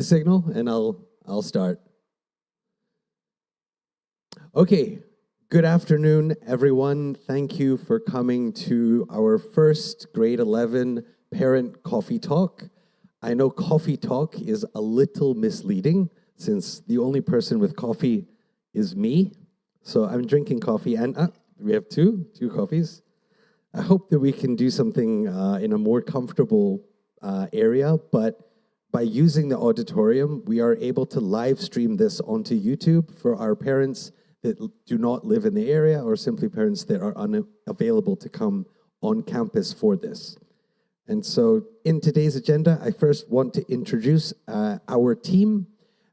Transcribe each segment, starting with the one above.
the signal, and I'll start. Okay, good afternoon, everyone. Thank you for coming to our first grade 11 parent coffee talk. I know coffee talk is a little misleading since the only person with coffee is me. So I'm drinking coffee, and we have two coffees. I hope that we can do something in a more comfortable area, but by using the auditorium, we are able to live stream this onto YouTube for our parents that do not live in the area or simply parents that are unavailable to come on campus for this. And so in today's agenda, I first want to introduce our team.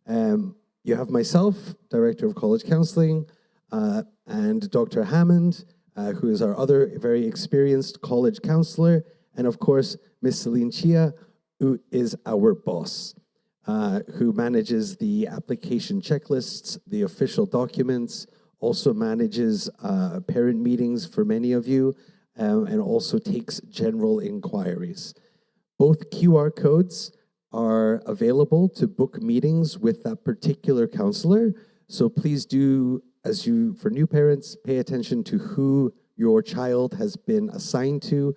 You have myself, Director of College Counseling, and Dr. Hammond, who is our other very experienced college counselor, and of course, Ms. Celine Chia, who is our boss, who manages the application checklists, the official documents, also manages parent meetings for many of you, and also takes general inquiries. Both QR codes are available to book meetings with that particular counselor, so please do, for new parents, pay attention to who your child has been assigned to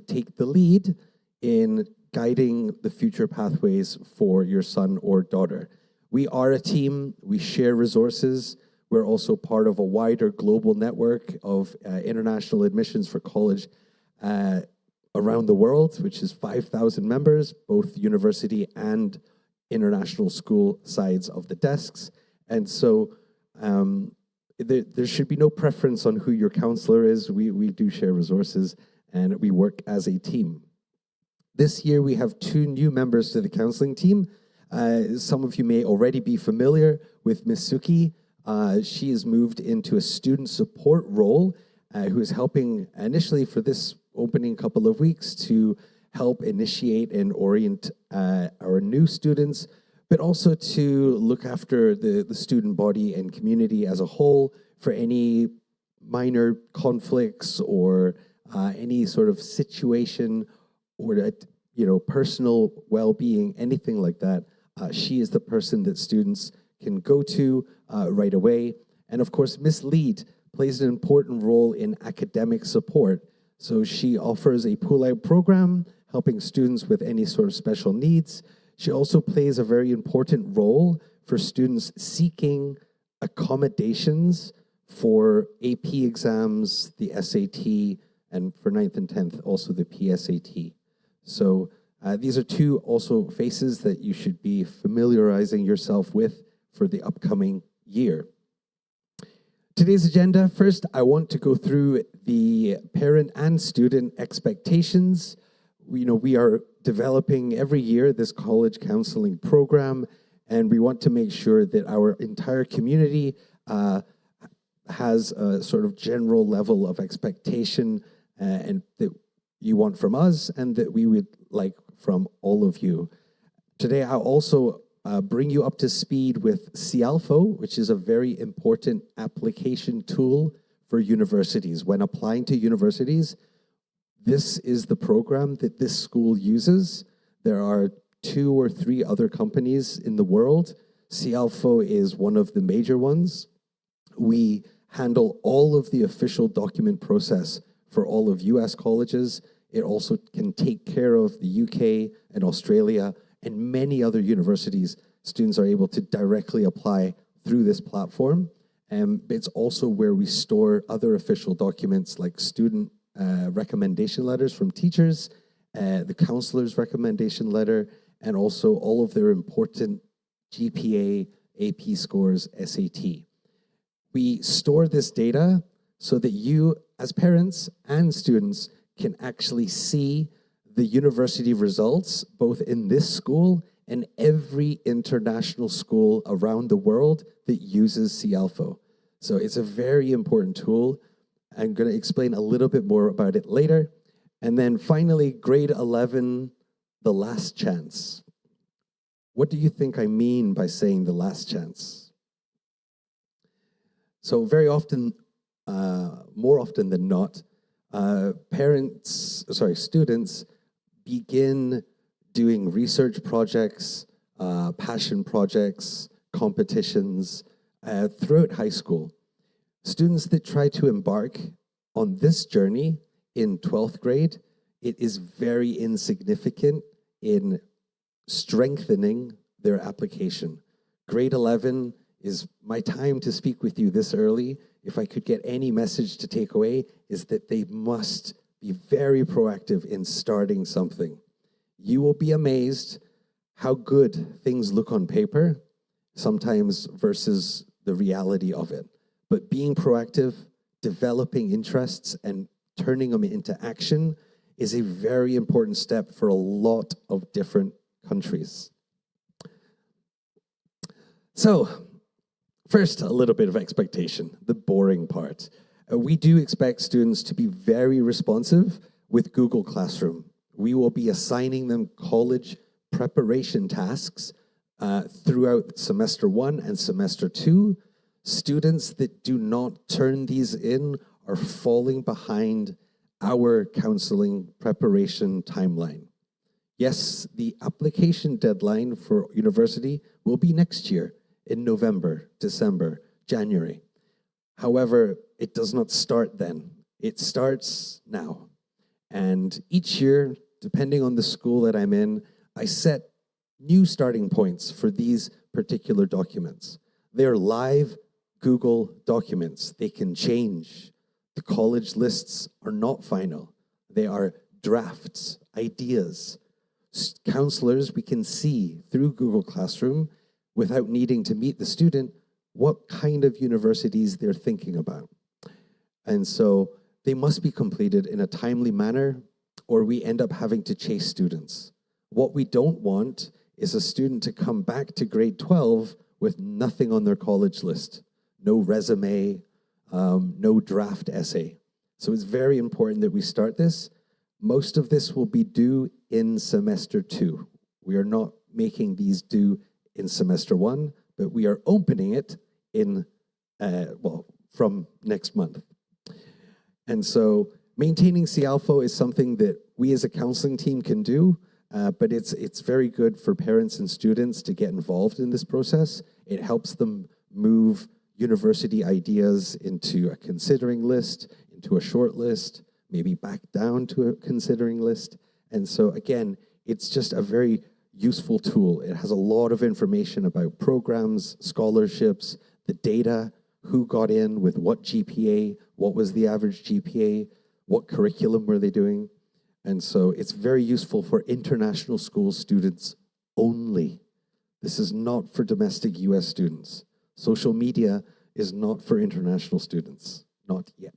take the lead in guiding the future pathways for your son or daughter. We are a team, we share resources. We're also part of a wider global network of international admissions for college around the world, which is 5,000 members, both university and international school sides of the desks. And so there should be no preference on who your counselor is. We do share resources and we work as a team. This year we have 2 new members to the counseling team. Some of you may already be familiar with Ms. Suki. She has moved into a student support role, who is helping initially for this opening couple of weeks to help initiate and orient our new students, but also to look after the student body and community as a whole for any minor conflicts or any sort of situation or personal well-being, anything like that. She is the person that students can go to right away. And of course, Miss Lead plays an important role in academic support. So she offers a pull-out program, helping students with any sort of special needs. She also plays a very important role for students seeking accommodations for AP exams, the SAT, and for 9th and 10th, also the PSAT. So these are 2 also faces that you should be familiarizing yourself with for the upcoming year. Today's agenda, first, I want to go through the parent and student expectations. We are developing every year this college counseling program, and we want to make sure that our entire community has a sort of general level of expectation and that you want from us and that we would like from all of you. Today, I'll also bring you up to speed with CIALFO, which is a very important application tool for universities. When applying to universities, this is the program that this school uses. There are 2 or 3 other companies in the world. CIALFO is one of the major ones. We handle all of the official document process for all of US colleges. It also can take care of the UK and Australia and many other universities. Students are able to directly apply through this platform. It's also where we store other official documents like student recommendation letters from teachers, the counselor's recommendation letter, and also all of their important GPA, AP scores, SAT. We store this data so that you, as parents and students, can actually see the university results, both in this school and every international school around the world that uses CIALFO. So it's a very important tool. I'm going to explain a little bit more about it later. And then finally, grade 11, the last chance. What do you think I mean by saying the last chance? So very often, more often than not, students begin doing research projects, passion projects, competitions throughout high school. Students that try to embark on this journey in 12th grade, it is very insignificant in strengthening their application. Grade 11 is my time to speak with you this early. If I could get any message to take away, is that they must be very proactive in starting something. You will be amazed how good things look on paper sometimes versus the reality of it. But being proactive, developing interests, and turning them into action is a very important step for a lot of different countries. So, first, a little bit of expectation, the boring part. We do expect students to be very responsive with Google Classroom. We will be assigning them college preparation tasks throughout semester 1 and semester 2. Students that do not turn these in are falling behind our counseling preparation timeline. Yes, the application deadline for university will be next year in November, December, January. However, it does not start then. It starts now. And each year, depending on the school that I'm in, I set new starting points for these particular documents. They're live Google documents. They can change. The college lists are not final. They are drafts, ideas. Counselors, we can see through Google Classroom, without needing to meet the student, what kind of universities they're thinking about. And so they must be completed in a timely manner, or we end up having to chase students. What we don't want is a student to come back to grade 12 with nothing on their college list. No resume, no draft essay. So it's very important that we start this. Most of this will be due in semester 2. We are not making these due in semester 1, but we are opening it in, from next month. And so maintaining CALFO is something that we as a counseling team can do, but it's very good for parents and students to get involved in this process. It helps them move university ideas into a considering list, into a short list, maybe back down to a considering list. And so again, it's just a very useful tool. It has a lot of information about programs, scholarships, the data, who got in with what GPA, what was the average GPA, what curriculum were they doing. And so it's very useful for international school students only. This is not for domestic US students. Social media is not for international students, not yet.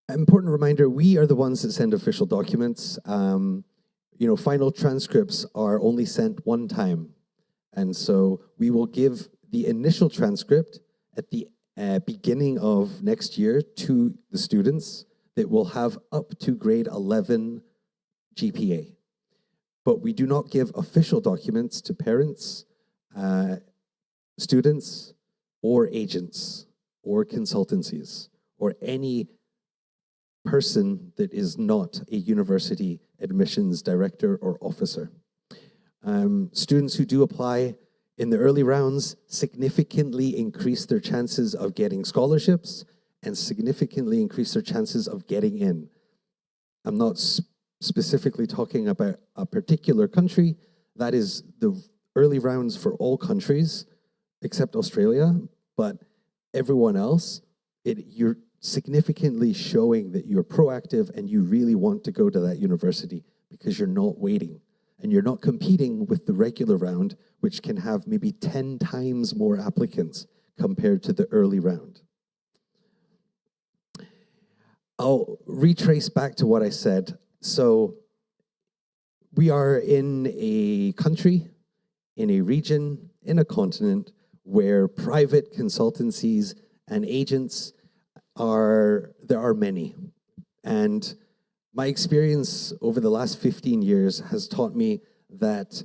Important reminder, we are the ones that send official documents. Final transcripts are only sent one time. And so we will give the initial transcript at the beginning of next year to the students that will have up to grade 11 GPA. But we do not give official documents to parents, students, or agents, or consultancies, or any person that is not a university admissions director or officer. Students who do apply in the early rounds significantly increase their chances of getting scholarships and significantly increase their chances of getting in. I'm not specifically talking about a particular country. That is the early rounds for all countries except Australia, but everyone else, you're significantly showing that you're proactive and you really want to go to that university because you're not waiting and you're not competing with the regular round, which can have maybe 10 times more applicants compared to the early round. I'll retrace back to what I said. So we are in a country, in a region, in a continent where private consultancies and agents there are many. And my experience over the last 15 years has taught me that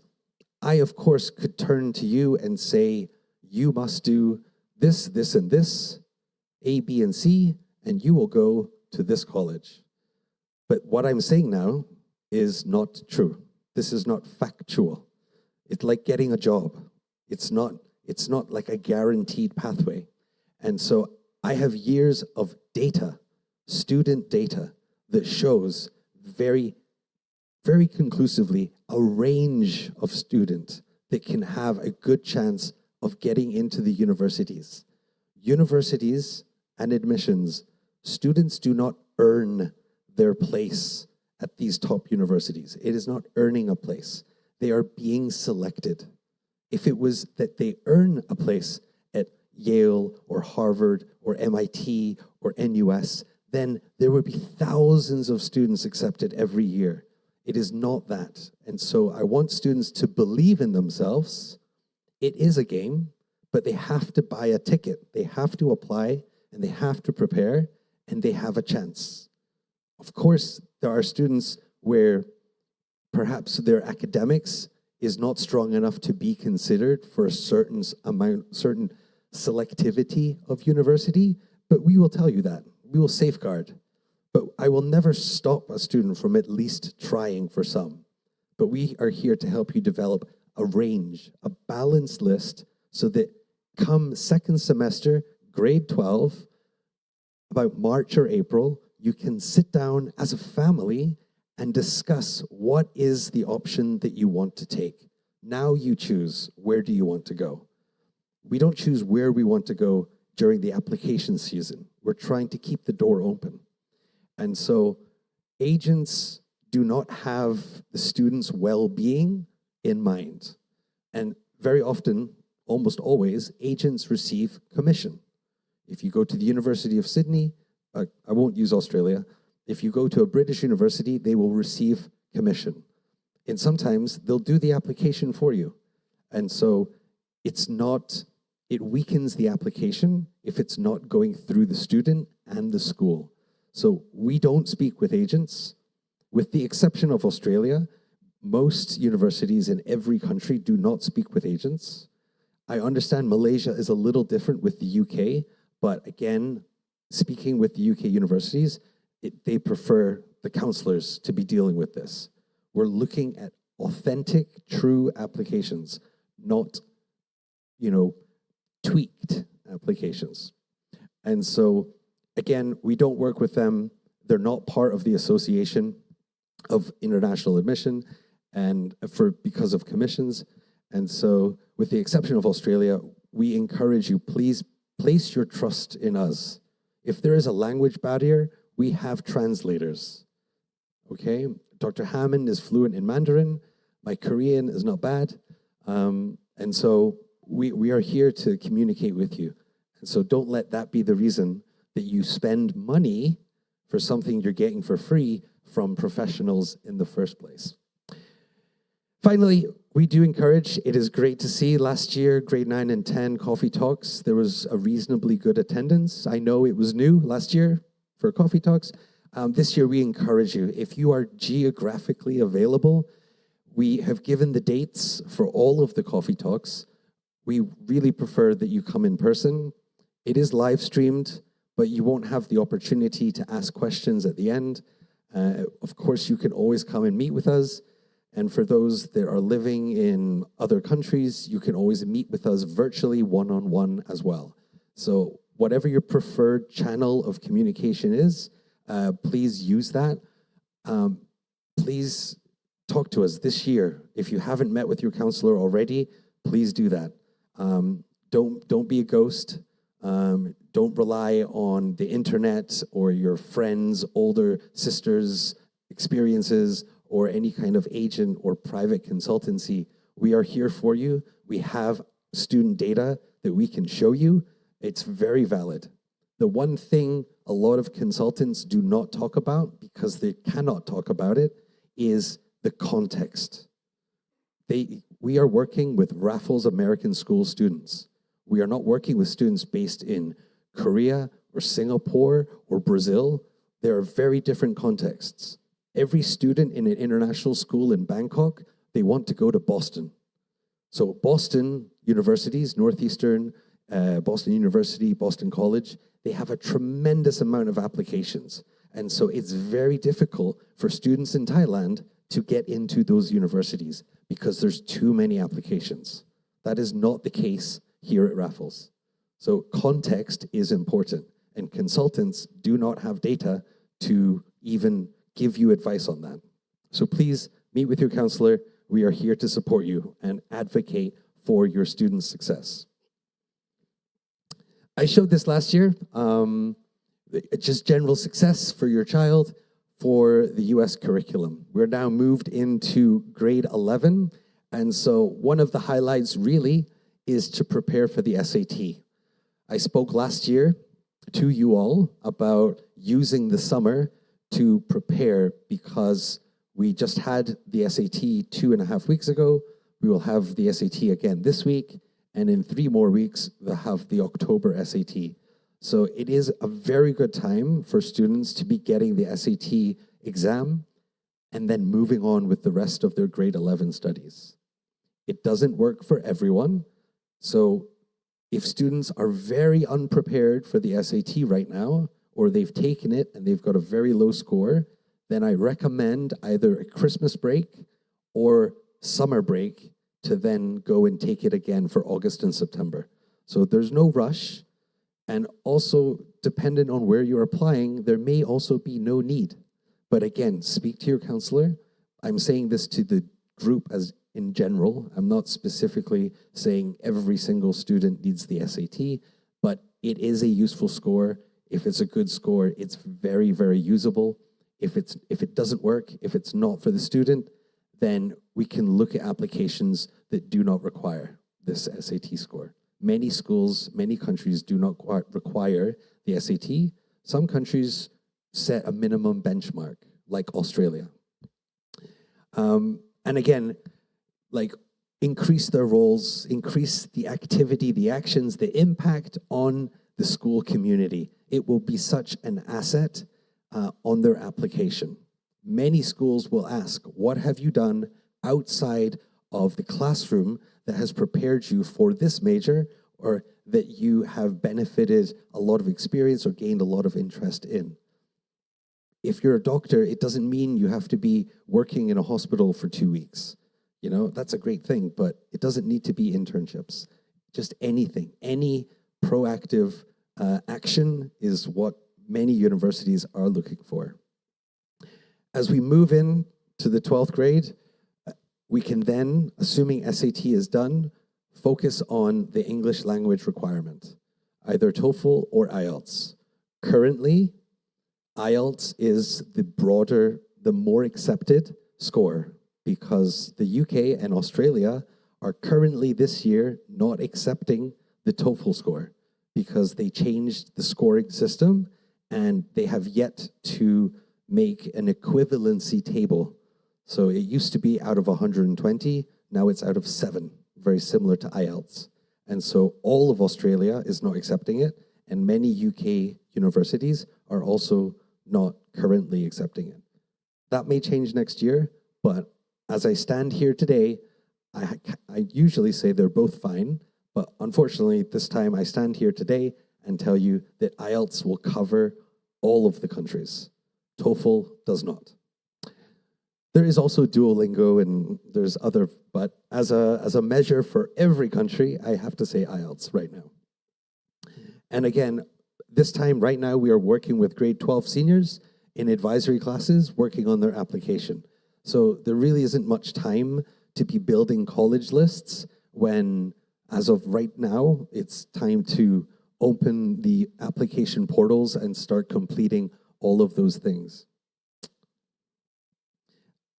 I, of course, could turn to you and say, you must do this, this, and this, A, B, and C, and you will go to this college. But what I'm saying now is not true. This is not factual. It's like getting a job. It's not like a guaranteed pathway. And so I have years of data, student data, that shows very, very conclusively a range of students that can have a good chance of getting into the universities. Universities and admissions, students do not earn their place at these top universities. It is not earning a place. They are being selected. If it was that they earn a place at Yale or Harvard or MIT or NUS, then there would be thousands of students accepted every year. It is not that. And so I want students to believe in themselves. It is a game, but they have to buy a ticket. They have to apply, and they have to prepare, and they have a chance. Of course, there are students where perhaps their academics is not strong enough to be considered for a certain amount, certain selectivity of university, but we will tell you that. We will safeguard. But I will never stop a student from at least trying for some. But we are here to help you develop a range, a balanced list, so that come second semester, grade 12, about March or April, you can sit down as a family and discuss what is the option that you want to take. Now you choose, where do you want to go? We don't choose where we want to go during the application season. We're trying to keep the door open. And so agents do not have the students' well-being in mind. And very often, almost always, agents receive commission. If you go to the University of Sydney, I won't use Australia. If you go to a British university, they will receive commission. And sometimes they'll do the application for you. And so it weakens the application if it's not going through the student and the school. So we don't speak with agents. With the exception of Australia, most universities in every country do not speak with agents. I understand Malaysia is a little different with the UK, but again, speaking with the UK universities, they prefer the counselors to be dealing with this. We're looking at authentic, true applications, not, tweaked applications. And so, again, we don't work with them. They're not part of the Association of International Admission and because of commissions. And so, with the exception of Australia, we encourage you, please place your trust in us. If there is a language barrier, we have translators. Okay? Dr. Hammond is fluent in Mandarin. My Korean is not bad. And so we are here to communicate with you. And so don't let that be the reason that you spend money for something you're getting for free from professionals in the first place. Finally, we do encourage, it is great to see last year, grade 9 and 10 coffee talks, there was a reasonably good attendance. I know it was new last year for coffee talks. This year, we encourage you, if you are geographically available, we have given the dates for all of the coffee talks. We really prefer that you come in person. It is live streamed, but you won't have the opportunity to ask questions at the end. Of course, you can always come and meet with us. And for those that are living in other countries, you can always meet with us virtually one-on-one as well. So whatever your preferred channel of communication is, please use that. Please talk to us this year. If you haven't met with your counselor already, please do that. Don't be a ghost. Don't rely on the internet or your friends' older sisters' experiences or any kind of agent or private consultancy. We are here for you. We have student data that we can show you. It's very valid. The one thing a lot of consultants do not talk about, because they cannot talk about it, is the context. We are working with Raffles American School students. We are not working with students based in Korea or Singapore or Brazil. There are very different contexts. Every student in an international school in Bangkok, they want to go to Boston. So Boston universities, Northeastern, Boston University, Boston College, they have a tremendous amount of applications. And so it's very difficult for students in Thailand to get into those universities because there's too many applications. That is not the case here at Raffles. So context is important, and consultants do not have data to even give you advice on that. So please meet with your counselor. We are here to support you and advocate for your students' success. I showed this last year, just general success for your child for the US curriculum. We're now moved into grade 11, and so one of the highlights really is to prepare for the SAT. I spoke last year to you all about using the summer to prepare because we just had the SAT 2.5 weeks ago. We will have the SAT again this week, and in 3 more weeks, we'll have the October SAT. So it is a very good time for students to be getting the SAT exam and then moving on with the rest of their grade 11 studies. It doesn't work for everyone. So if students are very unprepared for the SAT right now, or they've taken it and they've got a very low score, then I recommend either a Christmas break or summer break to then go and take it again for August and September. So there's no rush. And also, dependent on where you're applying, there may also be no need. But again, speak to your counselor. I'm saying this to the group as in general. I'm not specifically saying every single student needs the SAT, but it is a useful score. If it's a good score, it's very, very usable. If it doesn't work, if it's not for the student, then we can look at applications that do not require this SAT score. Many schools, many countries do not require the SAT. Some countries set a minimum benchmark, like Australia. And again, like increase their roles, increase the activity, the actions, the impact on the school community. It will be such an asset on their application. Many schools will ask, what have you done outside of the classroom that has prepared you for this major, or that you have benefited a lot of experience or gained a lot of interest in? If you're a doctor, it doesn't mean you have to be working in a hospital for 2 weeks. You know, that's a great thing, but it doesn't need to be internships. Just anything, any proactive action is what many universities are looking for. As we move in to the 12th grade, we can then, assuming SAT is done, focus on the English language requirement, either TOEFL or IELTS. Currently, IELTS is the broader, the more accepted score because the UK and Australia are currently this year not accepting the TOEFL score because they changed the scoring system and they have yet to make an equivalency table. So it used to be out of 120, now it's out of 7, very similar to IELTS. And so all of Australia is not accepting it, and many UK universities are also not currently accepting it. That may change next year, but as I stand here today, I usually say they're both fine, but unfortunately this time I stand here today and tell you that IELTS will cover all of the countries. TOEFL does not. There is also Duolingo and there's other, but as a measure for every country, I have to say IELTS right now. And again, this time right now we are working with grade 12 seniors in advisory classes working on their application. So there really isn't much time to be building college lists when, as of right now, it's time to open the application portals and start completing all of those things.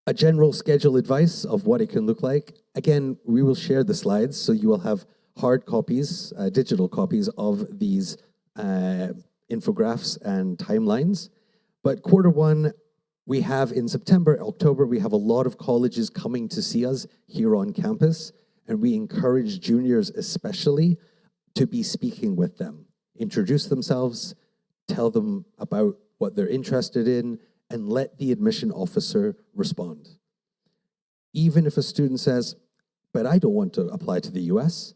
A general schedule advice of what it can look like. Again, we will share the slides, so you will have hard copies, digital copies of these infographics and timelines. But Q1, we have in September, October, we have a lot of colleges coming to see us here on campus, and we encourage juniors especially to be speaking with them. Introduce themselves, tell them about what they're interested in, and let the admission officer respond. Even if a student says, but I don't want to apply to the US,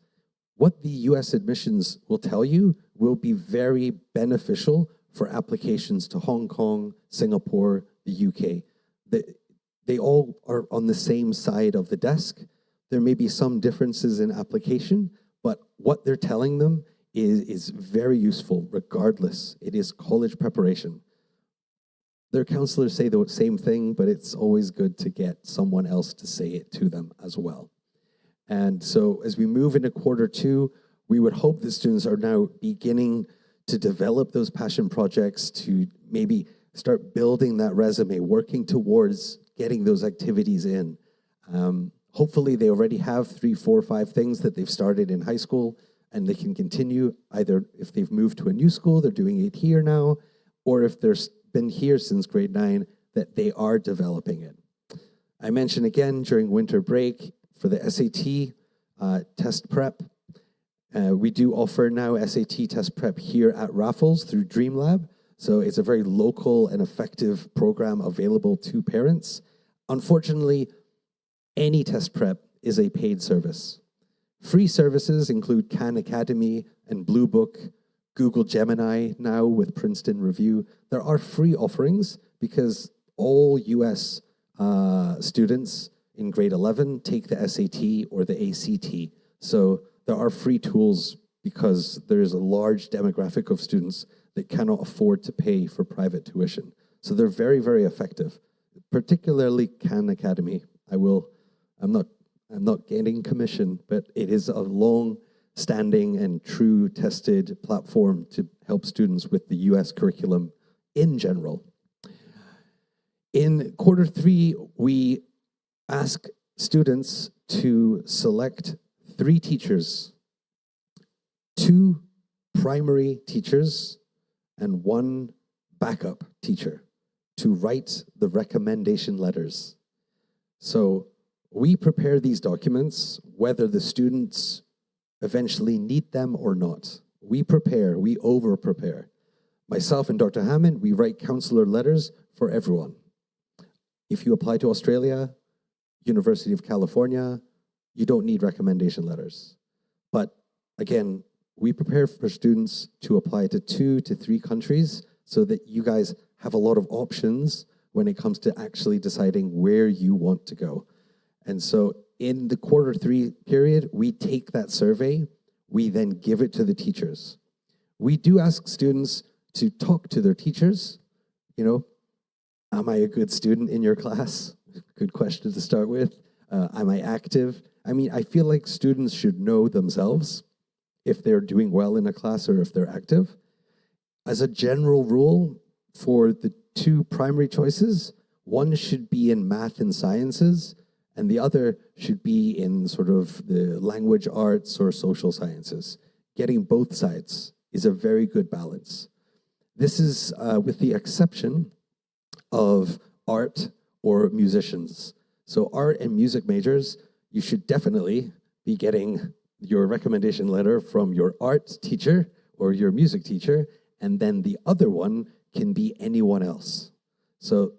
what the US admissions will tell you will be very beneficial for applications to Hong Kong, Singapore, the UK. they all are on the same side of the desk. There may be some differences in application, but what they're telling them is very useful regardless. It is college preparation. Their counselors say the same thing, but it's always good to get someone else to say it to them as well. And so as we move into quarter two, we would hope the students are now beginning to develop those passion projects, to maybe start building that resume, working towards getting those activities in. Hopefully they already have 3, 4, 5 things that they've started in high school, and they can continue either if they've moved to a new school, they're doing it here now, or if they've been here since grade 9, that they are developing it. I mentioned again during winter break for the SAT test prep, we do offer now SAT test prep here at Raffles through DreamLab. So it's a very local and effective program available to parents. Unfortunately, any test prep is a paid service. Free services include Khan Academy and Blue Book, Google Gemini now with Princeton Review. There are free offerings because all US students in grade 11 take the SAT or the ACT. So there are free tools because there's a large demographic of students that cannot afford to pay for private tuition. So they're very, very effective, particularly Khan Academy. I'm not getting commission, but it is a long-standing and true tested platform to help students with the US curriculum in general. In quarter 3, we ask students to select 3 teachers, 2 primary teachers, and 1 backup teacher to write the recommendation letters. So we prepare these documents, whether the students eventually need them or not. We prepare, we over-prepare. Myself and Dr. Hammond, we write counselor letters for everyone. If you apply to Australia, University of California, you don't need recommendation letters. But again, we prepare for students to apply to 2 to 3 countries so that you guys have a lot of options when it comes to actually deciding where you want to go. And so in the quarter 3 period, we take that survey, we then give it to the teachers. We do ask students to talk to their teachers. You know, am I a good student in your class? Good question to start with. Am I active? I mean, I feel like students should know themselves if they're doing well in a class or if they're active. As a general rule, for the 2 primary choices, one should be in math and sciences, and the other should be in sort of the language arts or social sciences. Getting both sides is a very good balance. This is with the exception of art or musicians. So art and music majors, you should definitely be getting your recommendation letter from your art teacher or your music teacher, and then the other one can be anyone else. So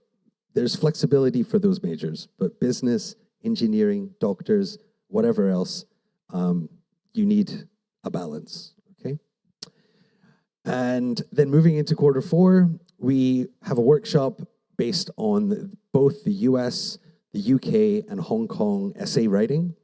there's flexibility for those majors, but business, engineering, doctors, whatever else, you need a balance, okay? And then moving into quarter 4, we have a workshop based on both the US, the UK, and Hong Kong essay writing.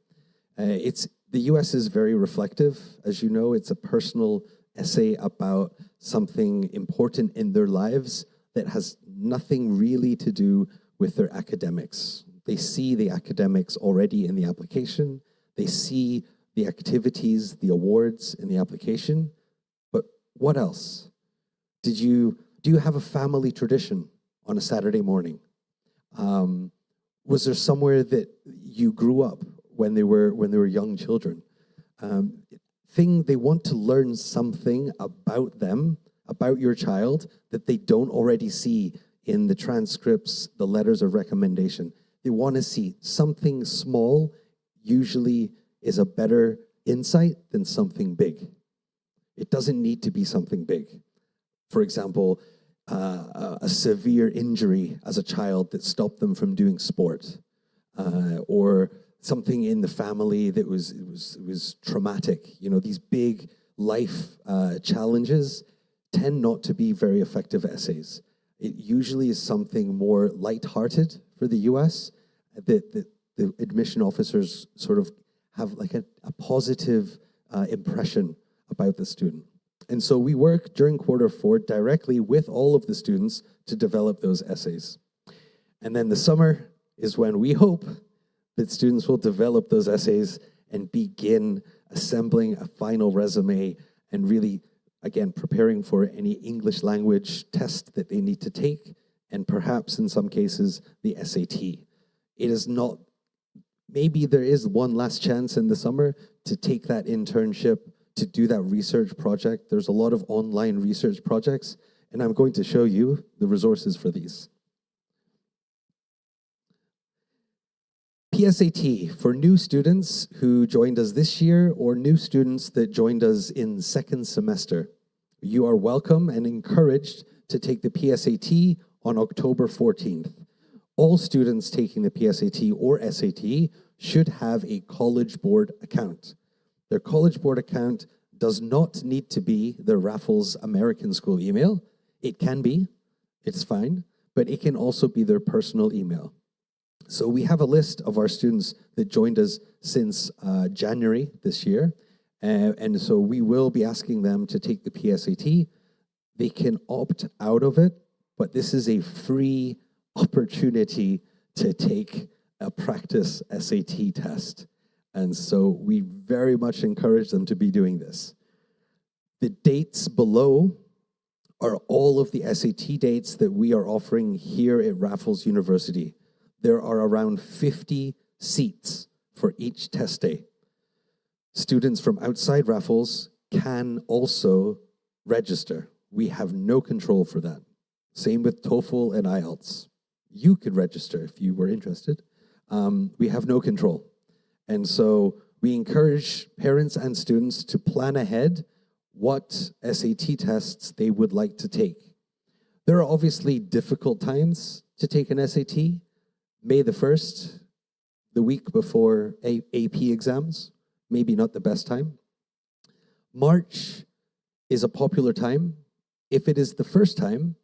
The US is very reflective. As you know, it's a personal essay about something important in their lives that has nothing really to do with their academics. They see the academics already in the application. They see the activities, the awards in the application. But what else? Do you have a family tradition on a Saturday morning? Was there somewhere that you grew up when they were young children? They want to learn something about them, about your child, that they don't already see in the transcripts, the letters of recommendation. They want to see something small, usually is a better insight than something big. It doesn't need to be something big. For example, a severe injury as a child that stopped them from doing sport, or something in the family that was traumatic. You know, these big life challenges tend not to be very effective essays. It usually is something more lighthearted for for the US, the admission officers sort of have like a positive impression about the student. And so we work during Q4 directly with all of the students to develop those essays. And then the summer is when we hope that students will develop those essays and begin assembling a final resume and really, again, preparing for any English language test that they need to take, and perhaps in some cases, the SAT. It is not, maybe there is one last chance in the summer to take that internship, to do that research project. There's a lot of online research projects, and I'm going to show you the resources for these. PSAT, for new students who joined us this year or new students that joined us in second semester. You are welcome and encouraged to take the PSAT on October 14th. All students taking the PSAT or SAT should have a College Board account. Their College Board account does not need to be the Raffles American School email. It can be, it's fine, but it can also be their personal email. So we have a list of our students that joined us since January this year. And so we will be asking them to take the PSAT. They can opt out of it, but this is a free opportunity to take a practice SAT test. And so we very much encourage them to be doing this. The dates below are all of the SAT dates that we are offering here at Raffles University. There are around 50 seats for each test day. Students from outside Raffles can also register. We have no control for that. Same with TOEFL and IELTS. You could register if you were interested. We have no control. And so we encourage parents and students to plan ahead what SAT tests they would like to take. There are obviously difficult times to take an SAT. May the 1st, the week before AP exams, maybe not the best time. March is a popular time. If it is the first time,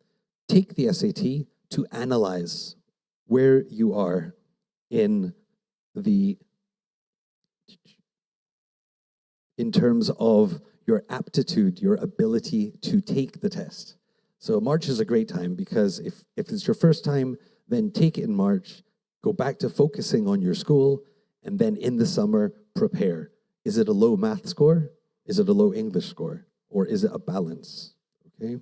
take the SAT to analyze where you are in terms of your aptitude, your ability to take the test. So March is a great time because if it's your first time, then take it in March. Go back to focusing on your school, and then in the summer, prepare. Is it a low math score? Is it a low English score? Or is it a balance? Okay.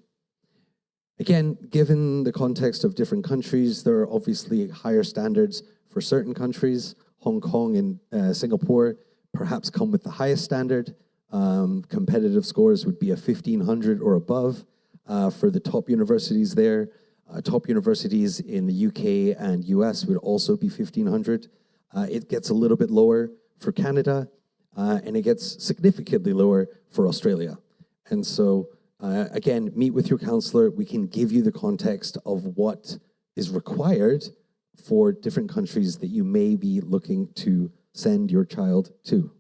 Again, given the context of different countries, there are obviously higher standards for certain countries. Hong Kong and Singapore perhaps come with the highest standard. Competitive scores would be a 1,500 or above for the top universities there. Top universities in the UK and US would also be 1,500. It gets a little bit lower for Canada, and it gets significantly lower for Australia. And so, again, meet with your counselor. We can give you the context of what is required for different countries that you may be looking to send your child to.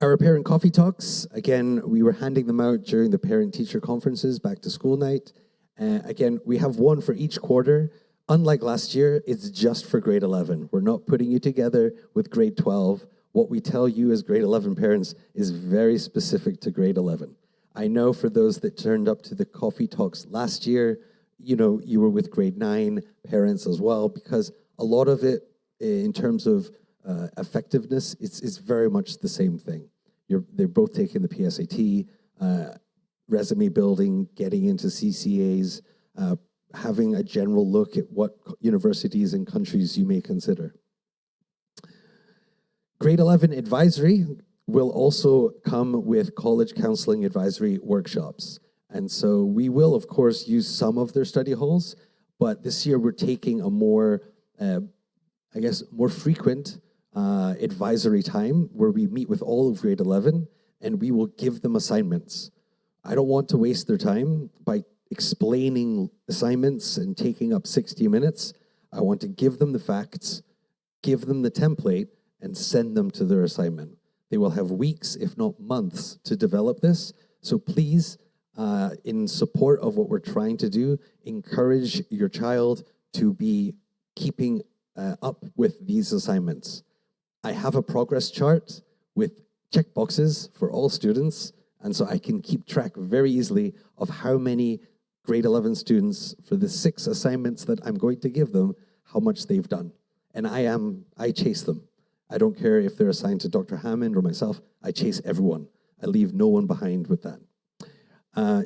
Our parent coffee talks, again, we were handing them out during the parent-teacher conferences, back to school night. Again, we have one for each quarter. Unlike last year, it's just for grade 11. We're not putting you together with grade 12. What we tell you as grade 11 parents is very specific to grade 11. I know for those that turned up to the coffee talks last year, you know, you were with grade 9 parents as well, because a lot of it, in terms of effectiveness, it's very much the same thing. They're both taking the PSAT, resume building, getting into CCAs, having a general look at what universities and countries you may consider. Grade 11 advisory will also come with college counseling advisory workshops. And so we will, of course, use some of their study halls, but this year we're taking a more, more frequent advisory time where we meet with all of grade 11 and we will give them assignments. I don't want to waste their time by explaining assignments and taking up 60 minutes. I want to give them the facts, give them the template, and send them to their assignment. They will have weeks, if not months, to develop this. So please, in support of what we're trying to do, encourage your child to be keeping up with these assignments. I have a progress chart with checkboxes for all students, and so I can keep track very easily of how many grade 11 students, for the 6 assignments that I'm going to give them, how much they've done. And I chase them. I don't care if they're assigned to Dr. Hammond or myself, I chase everyone. I leave no one behind with that.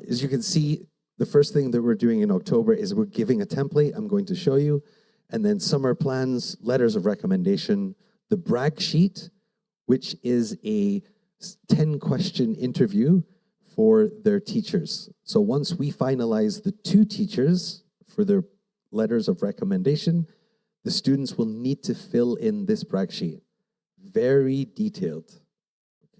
As you can see, the first thing that we're doing in October is we're giving a template I'm going to show you, and then summer plans, letters of recommendation, the brag sheet, which is a 10-question interview for their teachers. So once we finalize the 2 teachers for their letters of recommendation, the students will need to fill in this brag sheet. Very detailed.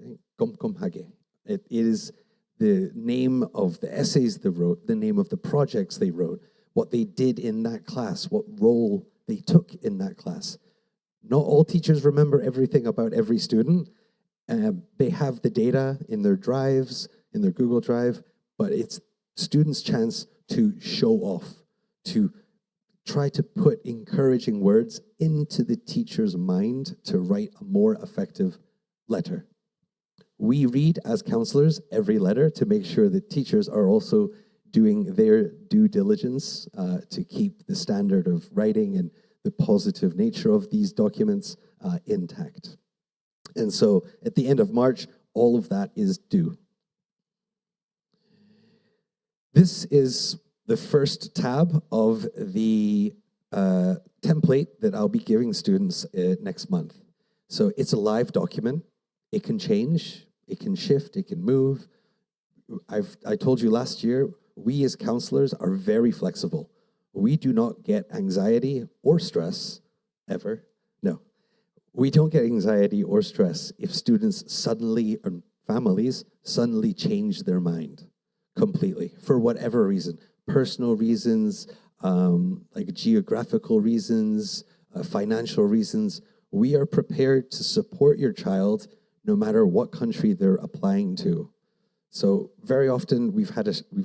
Okay? Komkomhage. It is the name of the essays they wrote, the name of the projects they wrote, what they did in that class, what role they took in that class. Not all teachers remember everything about every student. They have the data in their drives, in their Google Drive, but it's students' chance to show off, to try to put encouraging words into the teacher's mind to write a more effective letter. We read, as counselors, every letter to make sure that teachers are also doing their due diligence to keep the standard of writing and the positive nature of these documents intact. And so at the end of March, all of that is due. This is the first tab of the template that I'll be giving students next month. So it's a live document. It can change, it can shift, it can move. I told you last year, we as counselors are very flexible. We do not get anxiety or stress, ever. No. We don't get anxiety or stress if students suddenly, or families, suddenly change their mind completely, for whatever reason. Personal reasons, like geographical reasons, financial reasons. We are prepared to support your child no matter what country they're applying to. So very often we've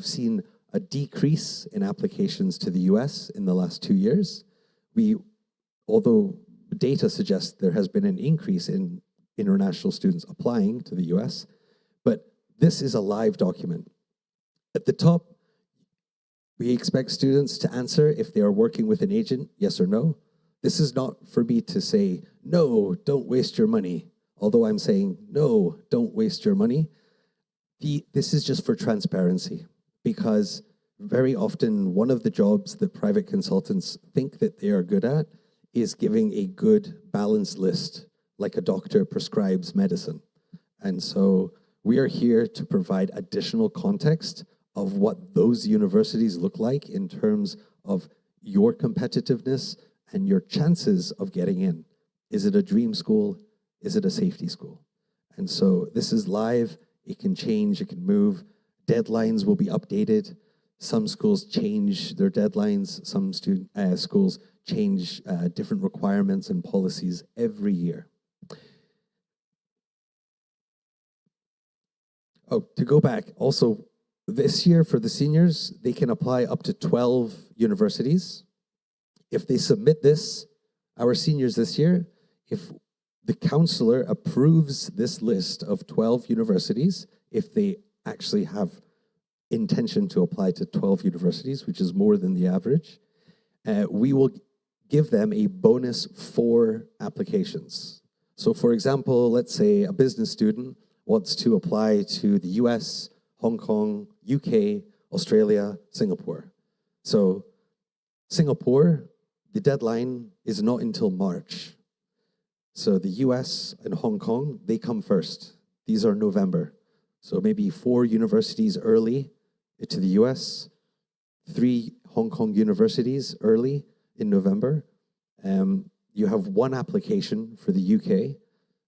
seen a decrease in applications to the US in the last 2 years. Although data suggests there has been an increase in international students applying to the US, but this is a live document. At the top, we expect students to answer if they are working with an agent, yes or no. This is not for me to say, no, don't waste your money. Although I'm saying, no, don't waste your money. This is just for transparency, because very often one of the jobs that private consultants think that they are good at is giving a good balanced list, like a doctor prescribes medicine. And so we are here to provide additional context of what those universities look like in terms of your competitiveness and your chances of getting in. Is it a dream school? Is it a safety school? And so this is live. It can change, it can move. Deadlines will be updated. Some schools change their deadlines. Some schools change different requirements and policies every year. Oh, to go back, also, this year for the seniors, they can apply up to 12 universities. If they submit this, our seniors this year, if the counselor approves this list of 12 universities, if they actually have intention to apply to 12 universities, which is more than the average, we will give them a bonus for applications. So for example, let's say a business student wants to apply to the US, Hong Kong, UK, Australia, Singapore. So Singapore, the deadline is not until March. So the US and Hong Kong, they come first. These are November. So maybe 4 universities early to the US, 3 Hong Kong universities early in November. You have 1 application for the UK,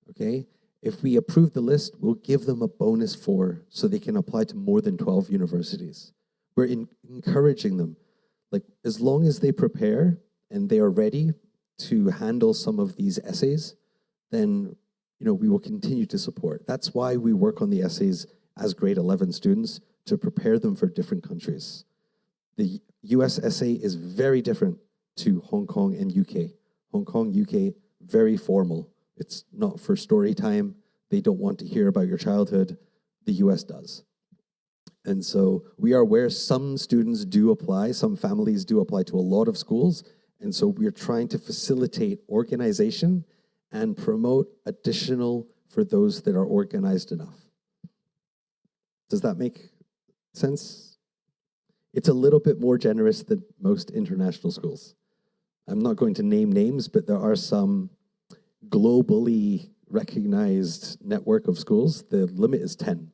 okay? If we approve the list, we'll give them a bonus for, so they can apply to more than 12 universities. We're encouraging them. Like, as long as they prepare and they are ready to handle some of these essays, then we will continue to support. That's why we work on the essays as grade 11 students, to prepare them for different countries. The US essay is very different to Hong Kong and UK. Hong Kong, UK, very formal. It's not for story time. They don't want to hear about your childhood. The US does. And so we are aware some students do apply, some families do apply to a lot of schools. And so we're trying to facilitate organization and promote additional for those that are organized enough. Does that make sense? It's a little bit more generous than most international schools. I'm not going to name names, but there are some globally recognized network of schools. The limit is 10.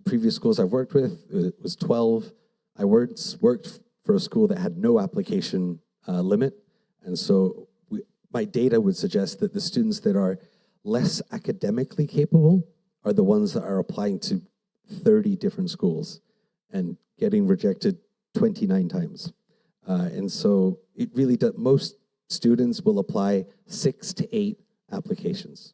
Previous schools I've worked with, it was 12. I worked for a school that had no application limit. And so my data would suggest that the students that are less academically capable are the ones that are applying to 30 different schools and getting rejected 29 times. And so it really does, most students will apply 6 to 8 applications.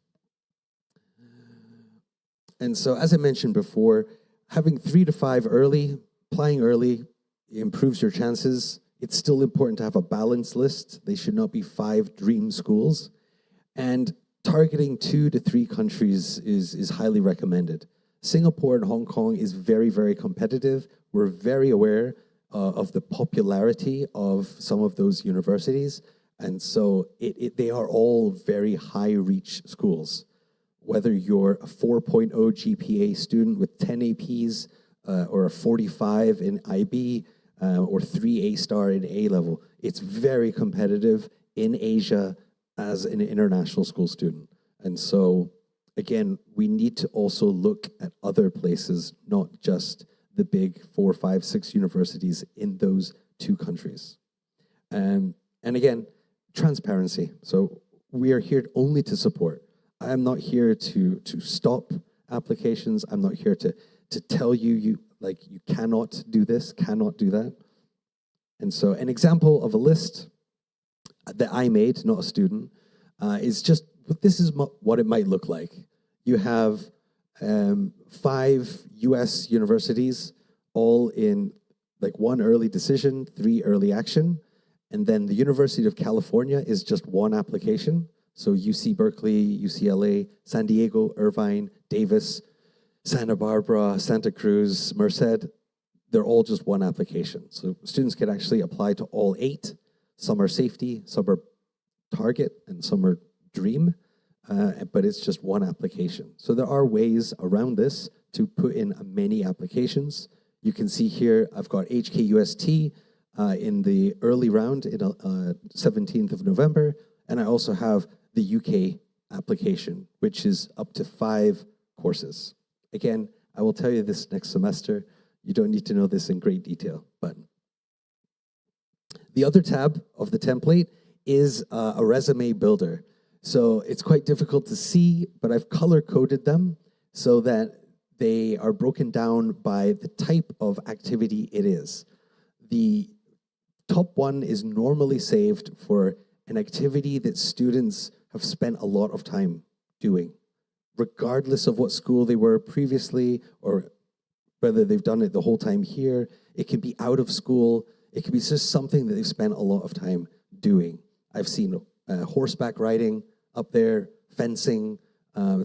And so as I mentioned before, having 3 to 5 early, applying early, improves your chances. It's still important to have a balanced list. They should not be 5 dream schools. And targeting 2 to 3 countries is highly recommended. Singapore and Hong Kong is very, very competitive. We're very aware of the popularity of some of those universities. And so they are all very high reach schools. Whether you're a 4.0 GPA student with 10 APs or a 45 in IB or 3 A-star in A-level, it's very competitive in Asia as an international school student. And so, again, we need to also look at other places, not just the big 4, 5, 6 universities in those 2 countries. And again, transparency. So we are here only to support. I am not here to stop applications. I'm not here to tell you cannot do this, cannot do that. And so an example of a list that I made, not a student, is just, this is what it might look like. You have 5 US universities, all in like 1 early decision, 3 early action. And then the University of California is just 1 application. So UC Berkeley, UCLA, San Diego, Irvine, Davis, Santa Barbara, Santa Cruz, Merced, they're all just 1 application. So students can actually apply to all 8. Some are safety, some are target, and some are dream, but it's just 1 application. So there are ways around this to put in many applications. You can see here, I've got HKUST in the early round in 17th of November, and I also have the UK application, which is up to 5 courses. Again, I will tell you this next semester. You don't need to know this in great detail, but the other tab of the template is a resume builder. So it's quite difficult to see, but I've color-coded them so that they are broken down by the type of activity it is. The top one is normally saved for an activity that students have spent a lot of time doing, regardless of what school they were previously or whether they've done it the whole time here. It can be out of school. It can be just something that they've spent a lot of time doing. I've seen horseback riding up there, fencing,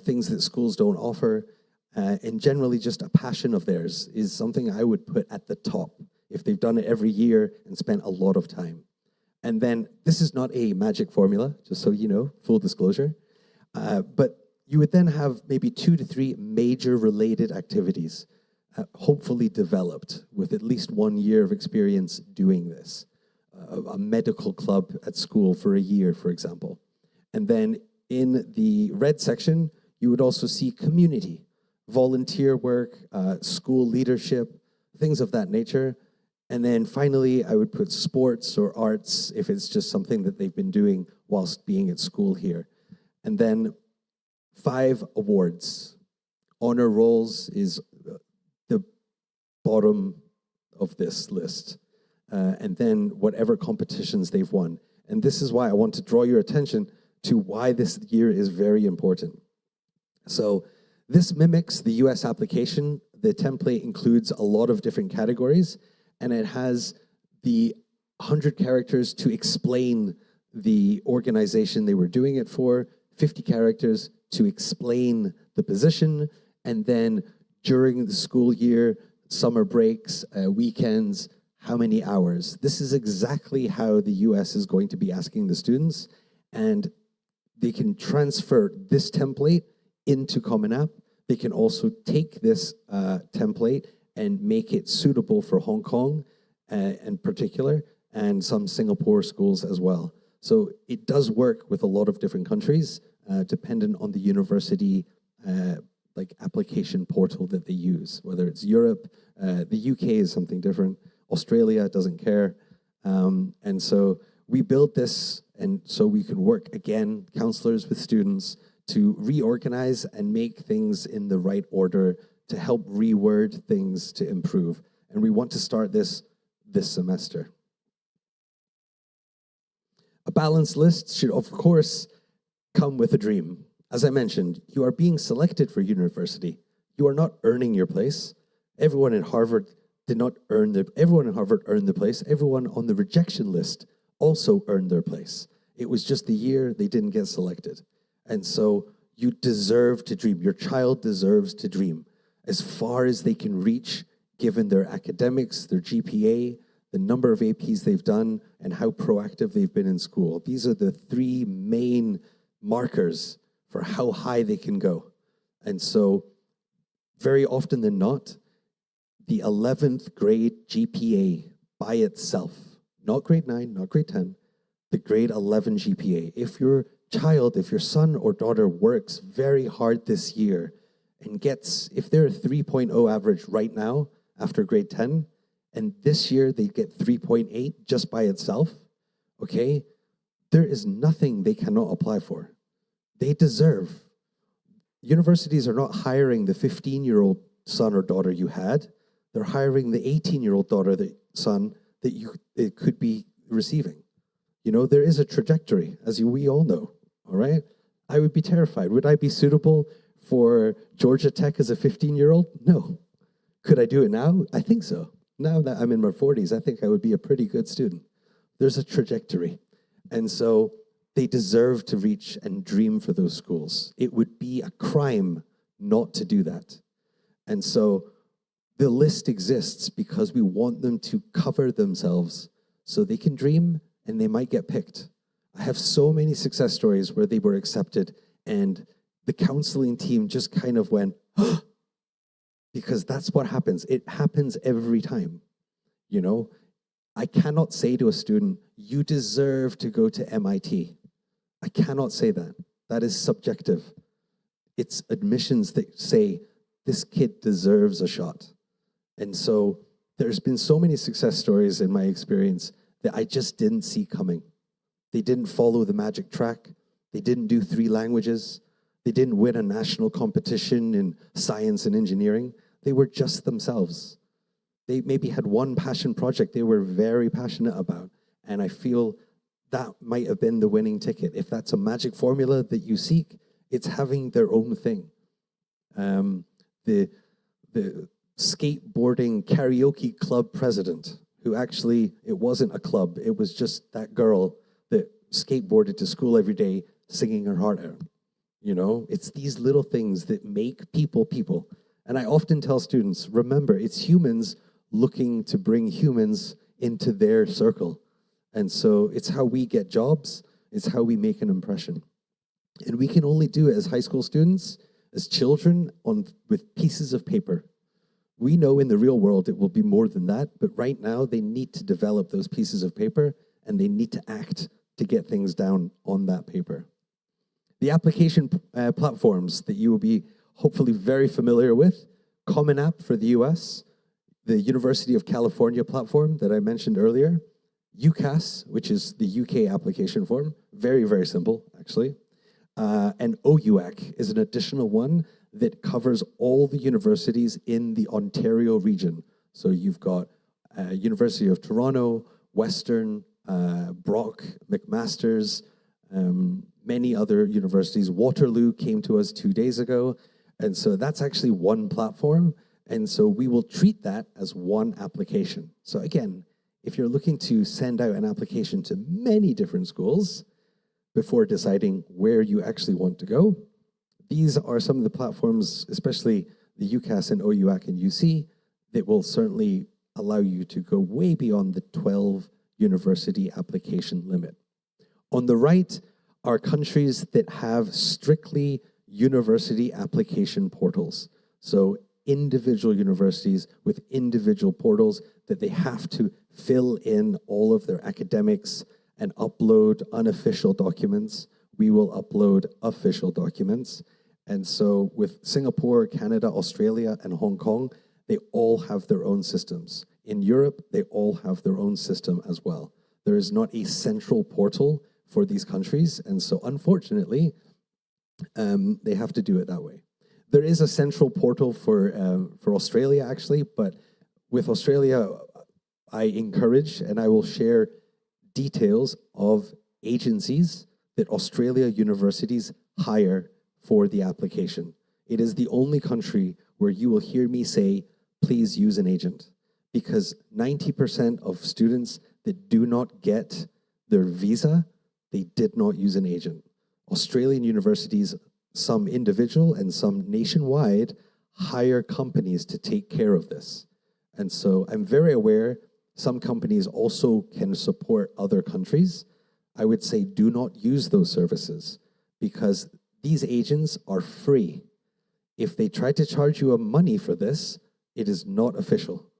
things that schools don't offer, and generally just a passion of theirs is something I would put at the top if they've done it every year and spent a lot of time. And then this is not a magic formula, just so you know, full disclosure, but you would then have maybe 2 to 3 major related activities, hopefully developed with at least 1 year of experience doing this. A medical club at school for a year, for example. And then in the red section, you would also see community, volunteer work, school leadership, things of that nature. And then finally, I would put sports or arts if it's just something that they've been doing whilst being at school here. And then 5 awards. Honor rolls is the bottom of this list. And then whatever competitions they've won. And this is why I want to draw your attention to why this year is very important. So this mimics the US application. The template includes a lot of different categories, and it has the 100 characters to explain the organization they were doing it for, 50 characters to explain the position, and then during the school year, summer breaks, weekends, how many hours. This is exactly how the US is going to be asking the students, and they can transfer this template into Common App. They can also take this template and make it suitable for Hong Kong in particular, and some Singapore schools as well. So it does work with a lot of different countries, dependent on the university like application portal that they use, whether it's Europe, the UK is something different, Australia doesn't care. And so we built this, and so we can work, again, counselors with students, to reorganize and make things in the right order to help reword things to improve. And we want to start this semester. A balanced list should, of course, come with a dream. As I mentioned, you are being selected for university. You are not earning your place. Everyone in Harvard everyone in Harvard earned the place. Everyone on the rejection list also earned their place. It was just the year they didn't get selected. And so you deserve to dream. Your child deserves to dream as far as they can reach, given their academics, their GPA, the number of APs they've done, and how proactive they've been in school. These are the three main markers for how high they can go. And so very often than not, the 11th grade GPA by itself, not grade 9, not grade 10, the grade 11 GPA. If your child, if your son or daughter works very hard this year and gets, if they're a 3.0 average right now after grade 10, and this year they get 3.8 just by itself, okay, there is nothing they cannot apply for. They deserve. Universities are not hiring the 15-year-old son or daughter you had. They're hiring the 18-year-old son that it could be receiving. You know, there is a trajectory, as we all know, all right? I would be terrified. Would I be suitable for Georgia Tech as a 15-year-old? No. Could I do it now? I think so. Now that I'm in my 40s, I think I would be a pretty good student. There's a trajectory. And so they deserve to reach and dream for those schools. It would be a crime not to do that. And so the list exists because we want them to cover themselves so they can dream and they might get picked. I have so many success stories where they were accepted and the counseling team just kind of went, oh, because that's what happens. It happens every time. You know, I cannot say to a student, you deserve to go to MIT. I cannot say that. That is subjective. It's admissions that say this kid deserves a shot. And so there's been so many success stories in my experience that I just didn't see coming. They didn't follow the magic track. They didn't do 3 languages. They didn't win a national competition in science and engineering. They were just themselves. They maybe had one passion project they were very passionate about. And I feel that might have been the winning ticket. If that's a magic formula that you seek, it's having their own thing. The skateboarding karaoke club president, who actually, it wasn't a club, it was just that girl that skateboarded to school every day singing her heart out. You know, it's these little things that make people people. And I often tell students, remember, it's humans looking to bring humans into their circle. And so it's how we get jobs, it's how we make an impression. And we can only do it as high school students, as children, with pieces of paper. We know in the real world it will be more than that, but right now they need to develop those pieces of paper and they need to act to get things down on that paper. The application platforms that you will be hopefully very familiar with, Common App for the US, the University of California platform that I mentioned earlier, UCAS, which is the UK application form, very, very simple, actually, and OUAC is an additional one that covers all the universities in the Ontario region. So you've got University of Toronto, Western, Brock, McMaster's, many other universities. Waterloo came to us 2 days ago. And so that's actually one platform. And so we will treat that as one application. So again, if you're looking to send out an application to many different schools before deciding where you actually want to go, these are some of the platforms, especially the UCAS and OUAC and UC, that will certainly allow you to go way beyond the 12 university application limit. On the right are countries that have strictly university application portals. So individual universities with individual portals that they have to fill in all of their academics and upload unofficial documents. We will upload official documents. And so with Singapore, Canada, Australia, and Hong Kong, they all have their own systems. In Europe, they all have their own system as well. There is not a central portal for these countries, and so unfortunately, they have to do it that way. There is a central portal for Australia, actually, but with Australia, I encourage and I will share details of agencies that Australia universities hire for the application. It is the only country where you will hear me say, please use an agent, because 90% of students that do not get their visa, they did not use an agent. Australian universities, some individual and some nationwide, hire companies to take care of this. And so I'm very aware some companies also can support other countries. I would say do not use those services because these agents are free. If they try to charge you money for this, it is not official.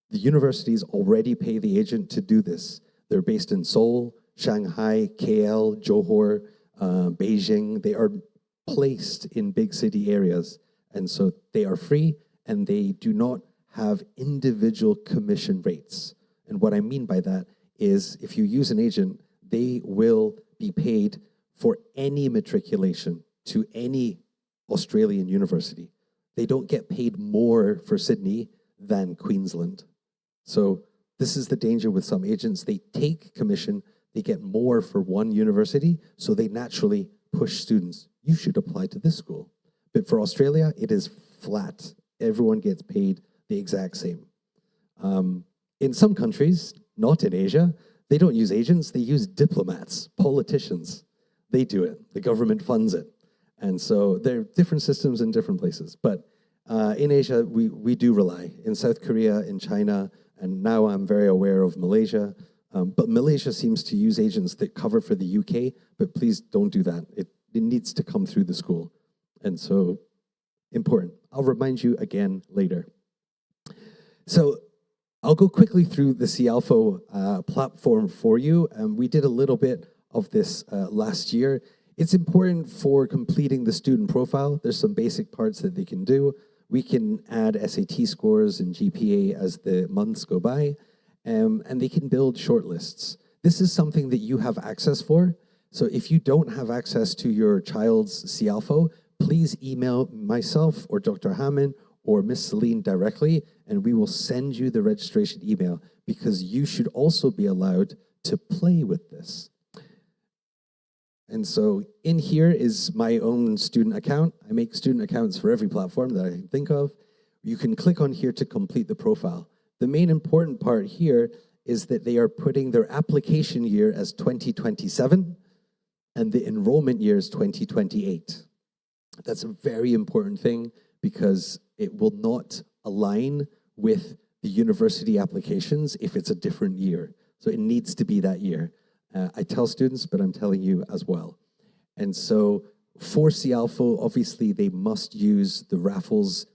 The universities already pay the agent to do this. They're based in Seoul, Shanghai, KL, Johor, Beijing. They are placed in big city areas. And so they are free and they do not have individual commission rates. And what I mean by that is if you use an agent, they will be paid for any matriculation to any Australian university. They don't get paid more for Sydney than Queensland. So this is the danger with some agents. They take commission, they get more for one university, so they naturally push students. You should apply to this school. But for Australia, it is flat. Everyone gets paid the exact same. In some countries, not in Asia, they don't use agents, they use diplomats, politicians. They do it. The government funds it. And so there are different systems in different places. But in Asia, we do rely. In South Korea, in China, and now I'm very aware of Malaysia. But Malaysia seems to use agents that cover for the UK, but please don't do that. It needs to come through the school. And so, important. I'll remind you again later. So I'll go quickly through the CAlpha platform for you. We did a little bit of this last year. It's important for completing the student profile. There's some basic parts that they can do. We can add SAT scores and GPA as the months go by, and they can build shortlists. This is something that you have access for. So if you don't have access to your child's CAlpha, please email myself or Dr. Hammond or Miss Celine directly, and we will send you the registration email because you should also be allowed to play with this. And so in here is my own student account. I make student accounts for every platform that I can think of. You can click on here to complete the profile. The main important part here is that they are putting their application year as 2027 and the enrollment year is 2028. That's a very important thing because it will not align with the university applications if it's a different year. So it needs to be that year. I tell students, but I'm telling you as well. And so for CAlpha, obviously they must use the Raffles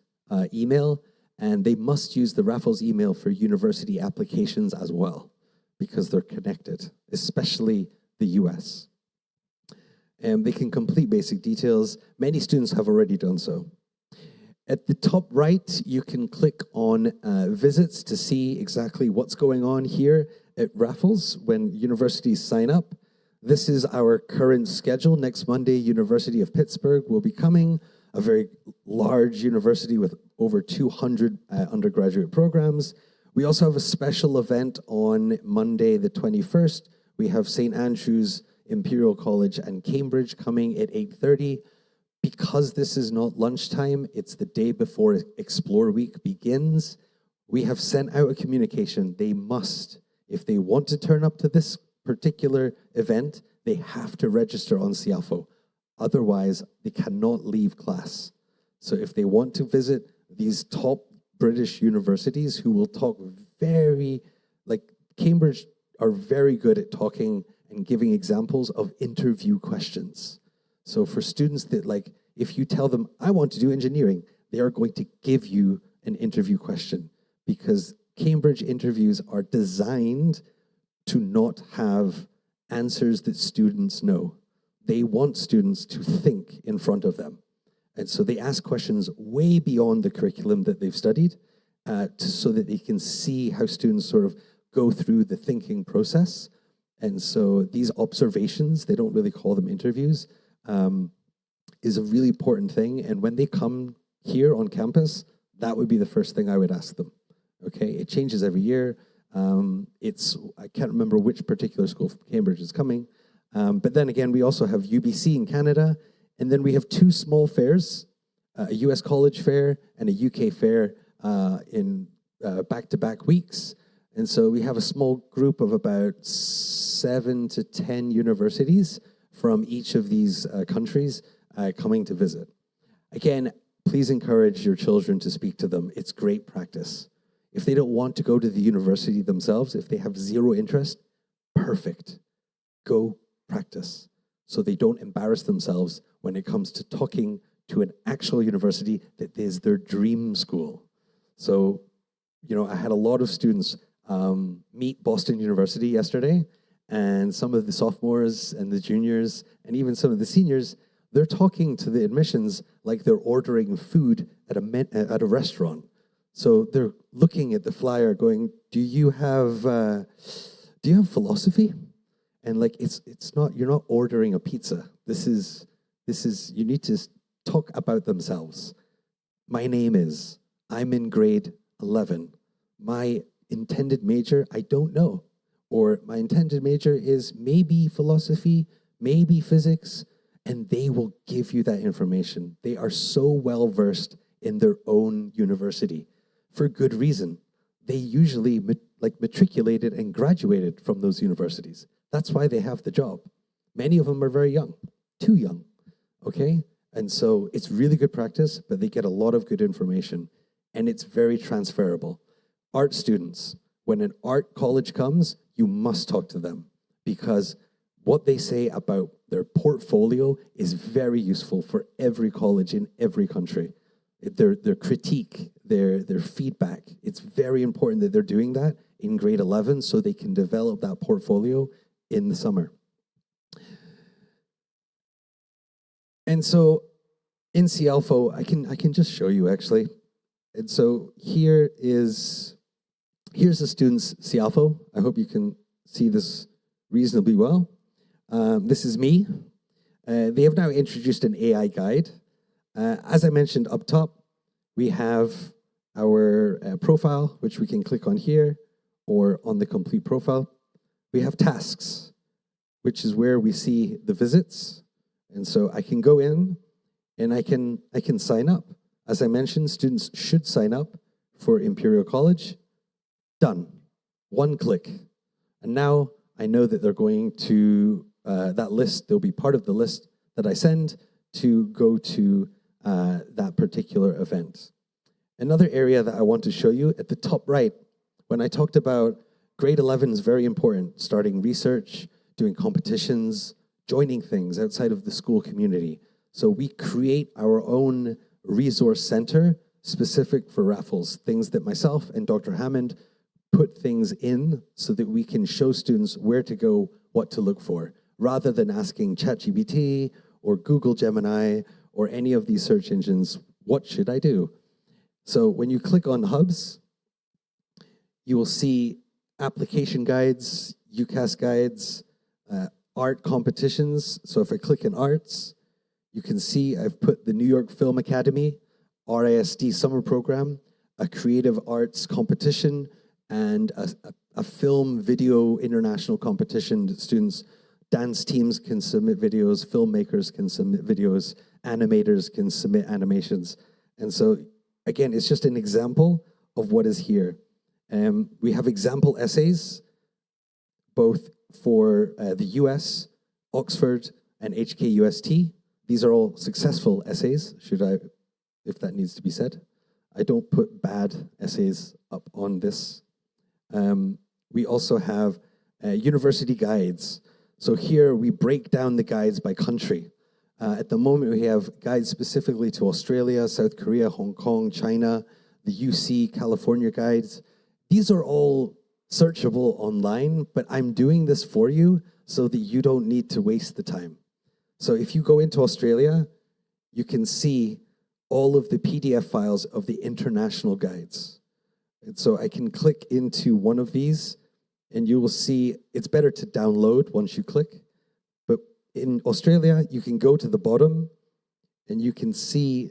email, and they must use the Raffles email for university applications as well, because they're connected, especially the US. And they can complete basic details. Many students have already done so. At the top right, you can click on visits to see exactly what's going on here at Raffles when universities sign up. This is our current schedule. Next Monday, University of Pittsburgh will be coming, a very large university with over 200 undergraduate programs. We also have a special event on Monday, the 21st. We have St. Andrews, Imperial College, and Cambridge coming at 8:30. Because this is not lunchtime, it's the day before Explore Week begins. We have sent out a communication. They must, If they want to turn up to this particular event, they have to register on Sialfo. Otherwise, they cannot leave class. So if they want to visit these top British universities who will talk Cambridge are very good at talking and giving examples of interview questions. So for students that if you tell them, I want to do engineering, they are going to give you an interview question because Cambridge interviews are designed to not have answers that students know. They want students to think in front of them. And so they ask questions way beyond the curriculum that they've studied so that they can see how students sort of go through the thinking process. And so these observations, they don't really call them interviews, is a really important thing. And when they come here on campus, that would be the first thing I would ask them. Okay, it changes every year. I can't remember which particular school from Cambridge is coming. But then again, we also have UBC in Canada. And then we have two small fairs, a US college fair and a UK fair in back-to-back weeks. And so we have a small group of about 7 to 10 universities from each of these countries coming to visit. Again, please encourage your children to speak to them. It's great practice. If they don't want to go to the university themselves, if they have zero interest, perfect. Go practice so they don't embarrass themselves when it comes to talking to an actual university that is their dream school. So, I had a lot of students meet Boston University yesterday, and some of the sophomores and the juniors, and even some of the seniors, they're talking to the admissions like they're ordering food at a restaurant. So they're looking at the flyer going, do you have philosophy? And it's not, you're not ordering a pizza. This is, you need to talk about themselves. My name is, I'm in grade 11. My intended major, I don't know. Or my intended major is maybe philosophy, maybe physics, and they will give you that information. They are so well versed in their own university for good reason. They usually matriculated and graduated from those universities. That's why they have the job. Many of them are very young, too young, okay? And so it's really good practice, but they get a lot of good information, and it's very transferable. Art students, when an art college comes, you must talk to them because what they say about their portfolio is very useful for every college in every country. Their critique, their feedback, it's very important that they're doing that in grade 11 so they can develop that portfolio in the summer. And so in Sialfo, I can just show you actually. And so here's the student's Sialfo. I hope you can see this reasonably well. This is me. They have now introduced an AI guide. As I mentioned up top, we have our profile, which we can click on here or on the complete profile. We have tasks, which is where we see the visits. And so I can go in and I can sign up. As I mentioned, students should sign up for Imperial College. Done. One click. And now I know that they're going to that list. They'll be part of the list that I send to go to that particular event. Another area that I want to show you at the top right, when I talked about grade 11 is very important, starting research, doing competitions, joining things outside of the school community. So we create our own resource center specific for raffles, things that myself and Dr. Hammond put things in so that we can show students where to go, what to look for, rather than asking ChatGPT or Google Gemini or any of these search engines, what should I do? So when you click on hubs, you will see application guides, UCAS guides, art competitions. So if I click in arts, you can see I've put the New York Film Academy, RASD summer program, a creative arts competition, and a film video international competition that students, dance teams can submit videos, filmmakers can submit videos, animators can submit animations. And so, again, it's just an example of what is here. We have example essays. both for the US, Oxford, and HKUST. These are all successful essays, if that needs to be said. I don't put bad essays up on this. We also have university guides. So here we break down the guides by country. At the moment, we have guides specifically to Australia, South Korea, Hong Kong, China, the UC, California guides. These are all searchable online, but I'm doing this for you so that you don't need to waste the time. So if you go into Australia, you can see all of the PDF files of the international guides. And so I can click into one of these, and you will see it's better to download once you click. But in Australia, you can go to the bottom, and you can see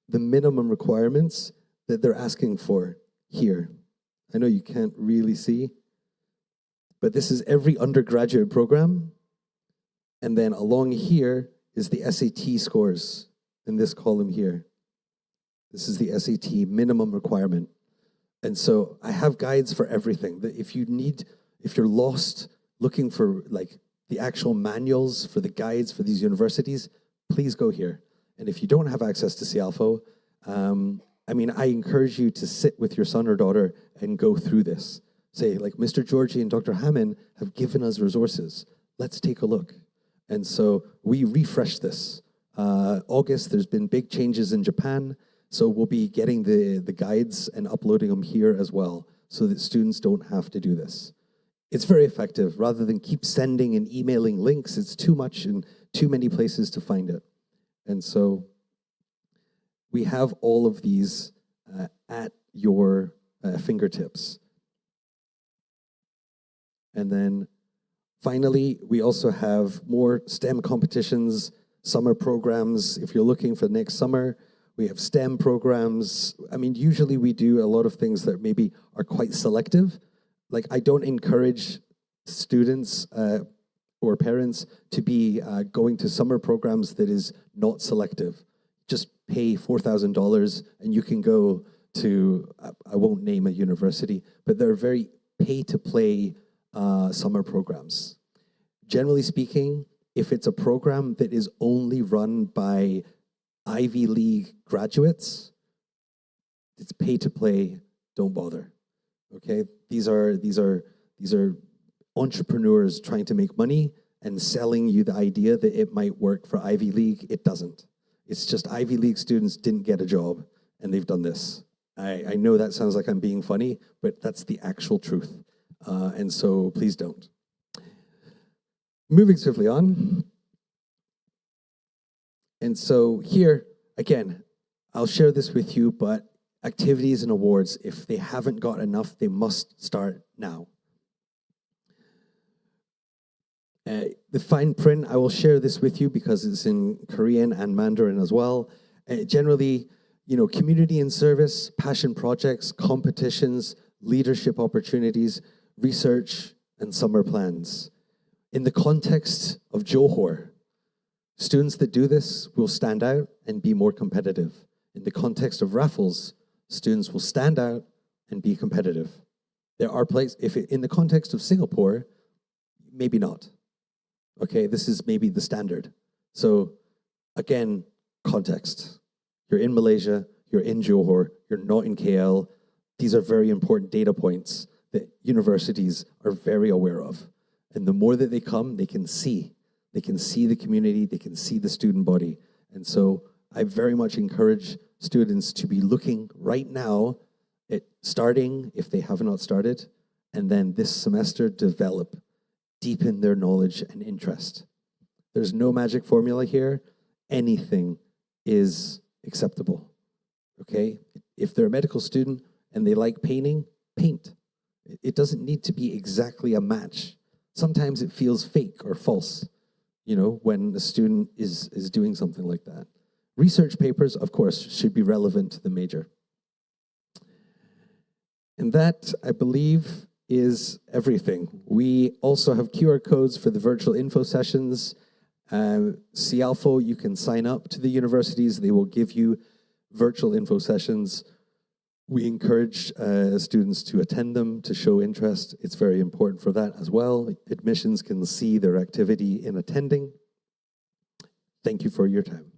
the minimum requirements that they're asking for here. I know you can't really see, but this is every undergraduate program. And then along here is the SAT scores in this column here. This is the SAT minimum requirement. And so I have guides for everything. If you're lost looking for like the actual manuals for the guides for these universities, please go here. And if you don't have access to CALFO, I encourage you to sit with your son or daughter and go through this. Say, like, Mr. Georgie and Dr. Hammond have given us resources. Let's take a look. And so we refresh this. August, there's been big changes in Japan, so we'll be getting the guides and uploading them here as well so that students don't have to do this. It's very effective. Rather than keep sending and emailing links, it's too much and too many places to find it. And so we have all of these at your fingertips. And then finally, we also have more STEM competitions, summer programs. If you're looking for next summer, we have STEM programs. Usually we do a lot of things that maybe are quite selective. Like, I don't encourage students or parents to be going to summer programs that is not selective. Just pay $4,000 and you can go to, I won't name a university, but they're very pay-to-play summer programs. Generally speaking, if it's a program that is only run by Ivy League graduates, it's pay-to-play, don't bother. Okay, these are entrepreneurs trying to make money and selling you the idea that it might work for Ivy League. It doesn't. It's just Ivy League students didn't get a job and they've done this. I know that sounds like I'm being funny, but that's the actual truth. And so please don't. Moving swiftly on. And so here, again, I'll share this with you, but activities and awards, if they haven't got enough, they must start now. The fine print, I will share this with you because it's in Korean and Mandarin as well. Generally, community and service, passion projects, competitions, leadership opportunities, research, and summer plans. In the context of Johor, students that do this will stand out and be more competitive. In the context of Raffles, students will stand out and be competitive. There are places, in the context of Singapore, maybe not. Okay, this is maybe the standard. So again, context. You're in Malaysia, you're in Johor, you're not in KL. These are very important data points that universities are very aware of. And the more that they come, they can see the community, they can see the student body. And so I very much encourage students to be looking right now at starting, if they have not started, and then this semester deepen their knowledge and interest. There's no magic formula here. Anything is acceptable, okay? If they're a medical student and they like painting, paint. It doesn't need to be exactly a match. Sometimes it feels fake or false, when a student is doing something like that. Research papers, of course, should be relevant to the major. And that, I believe, is everything. We also have QR codes for the virtual info sessions. CALFO, you can sign up to the universities. They will give you virtual info sessions. We encourage students to attend them, to show interest. It's very important for that as well. Admissions can see their activity in attending. Thank you for your time.